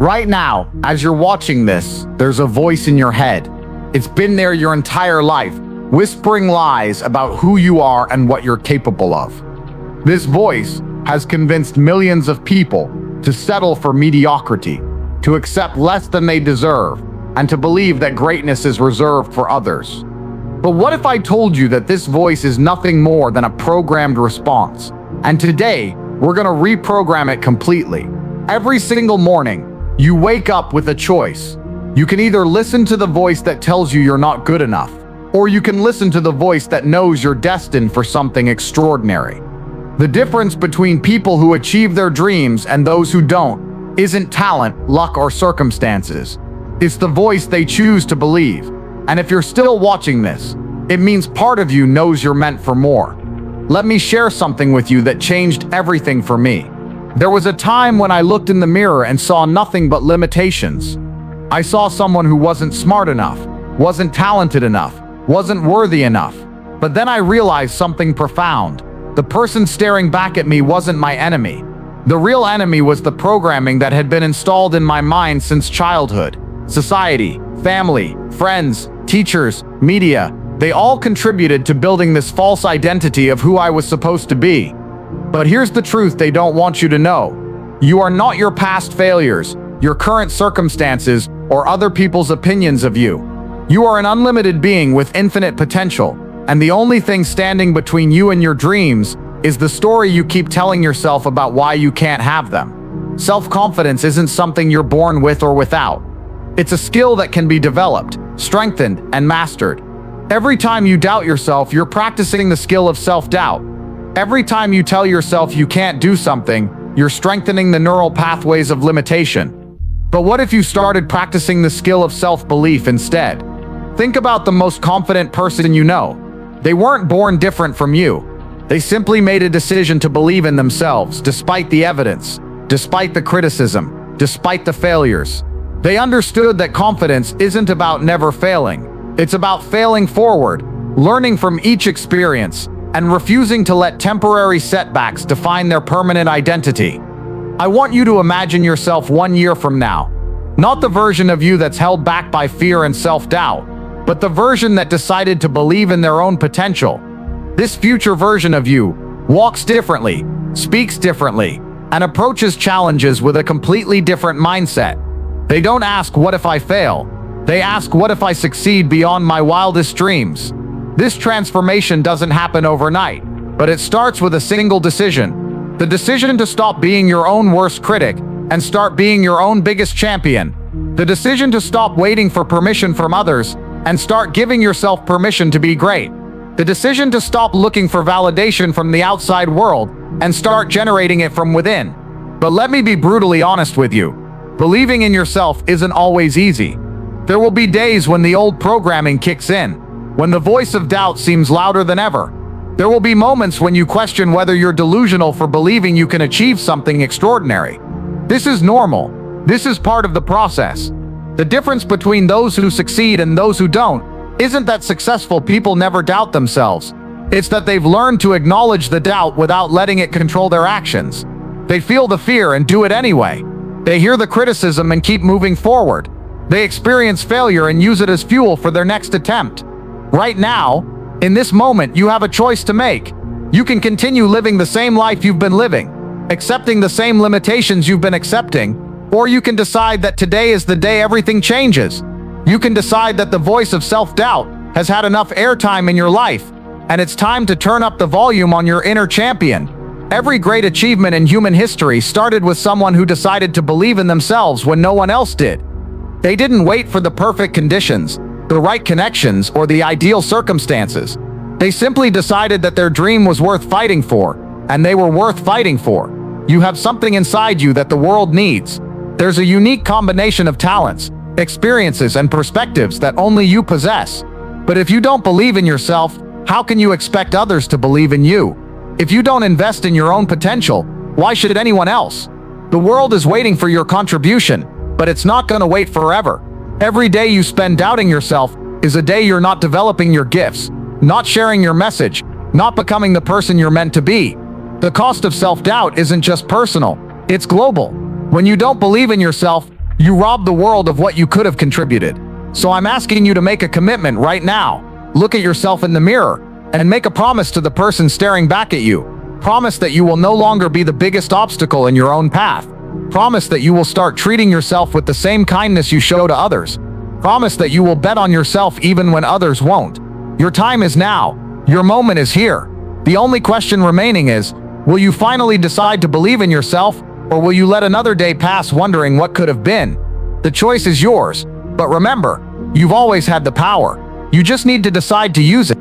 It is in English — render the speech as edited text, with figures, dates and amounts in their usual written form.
Right now, as you're watching this, there's a voice in your head. It's been there your entire life, whispering lies about who you are and what you're capable of. This voice has convinced millions of people to settle for mediocrity, to accept less than they deserve, and to believe that greatness is reserved for others. But what if I told you that this voice is nothing more than a programmed response? And today, we're going to reprogram it completely. Every single morning, you wake up with a choice. You can either listen to the voice that tells you you're not good enough, or you can listen to the voice that knows you're destined for something extraordinary. The difference between people who achieve their dreams and those who don't isn't talent, luck, or circumstances. It's the voice they choose to believe. And if you're still watching this, it means part of you knows you're meant for more. Let me share something with you that changed everything for me. There was a time when I looked in the mirror and saw nothing but limitations. I saw someone who wasn't smart enough, wasn't talented enough, wasn't worthy enough. But then I realized something profound. The person staring back at me wasn't my enemy. The real enemy was the programming that had been installed in my mind since childhood. Society, family, friends, teachers, media, they all contributed to building this false identity of who I was supposed to be. But here's the truth they don't want you to know. You are not your past failures, your current circumstances, or other people's opinions of you. You are an unlimited being with infinite potential, and the only thing standing between you and your dreams is the story you keep telling yourself about why you can't have them. Self-confidence isn't something you're born with or without. It's a skill that can be developed, strengthened, and mastered. Every time you doubt yourself, you're practicing the skill of self-doubt. Every time you tell yourself you can't do something, you're strengthening the neural pathways of limitation. But what if you started practicing the skill of self-belief instead? Think about the most confident person you know. They weren't born different from you. They simply made a decision to believe in themselves, despite the evidence, despite the criticism, despite the failures. They understood that confidence isn't about never failing. It's about failing forward, learning from each experience, and refusing to let temporary setbacks define their permanent identity. I want you to imagine yourself 1 year from now. Not the version of you that's held back by fear and self-doubt, but the version that decided to believe in their own potential. This future version of you walks differently, speaks differently, and approaches challenges with a completely different mindset. They don't ask, "What if I fail?" They ask, "What if I succeed beyond my wildest dreams?" This transformation doesn't happen overnight, but it starts with a single decision. The decision to stop being your own worst critic and start being your own biggest champion. The decision to stop waiting for permission from others and start giving yourself permission to be great. The decision to stop looking for validation from the outside world and start generating it from within. But let me be brutally honest with you. Believing in yourself isn't always easy. There will be days when the old programming kicks in, when the voice of doubt seems louder than ever. There will be moments when you question whether you're delusional for believing you can achieve something extraordinary. This is normal. This is part of the process. The difference between those who succeed and those who don't isn't that successful people never doubt themselves. It's that they've learned to acknowledge the doubt without letting it control their actions. They feel the fear and do it anyway. They hear the criticism and keep moving forward. They experience failure and use it as fuel for their next attempt. Right now, in this moment, you have a choice to make. You can continue living the same life you've been living, accepting the same limitations you've been accepting, or you can decide that today is the day everything changes. You can decide that the voice of self-doubt has had enough airtime in your life, and it's time to turn up the volume on your inner champion. Every great achievement in human history started with someone who decided to believe in themselves when no one else did. They didn't wait for the perfect conditions, the right connections, or the ideal circumstances. They simply decided that their dream was worth fighting for, and they were worth fighting for. You have something inside you that the world needs. There's a unique combination of talents, experiences, and perspectives that only you possess. But if you don't believe in yourself, how can you expect others to believe in you? If you don't invest in your own potential, why should anyone else? The world is waiting for your contribution, but it's not going to wait forever. Every day you spend doubting yourself is a day you're not developing your gifts, not sharing your message, not becoming the person you're meant to be. The cost of self-doubt isn't just personal, it's global. When you don't believe in yourself, You robbed the world of what you could have contributed. So I'm asking you to make a commitment right now. Look at yourself in the mirror and make a promise to the person staring back at you. Promise that you will no longer be the biggest obstacle in your own path. Promise that you will start treating yourself with the same kindness you show to others. Promise that you will bet on yourself even when others won't. Your time is now. Your moment is here. The only question remaining is, will you finally decide to believe in yourself, or will you let another day pass wondering what could have been? The choice is yours, but remember, you've always had the power. You just need to decide to use it.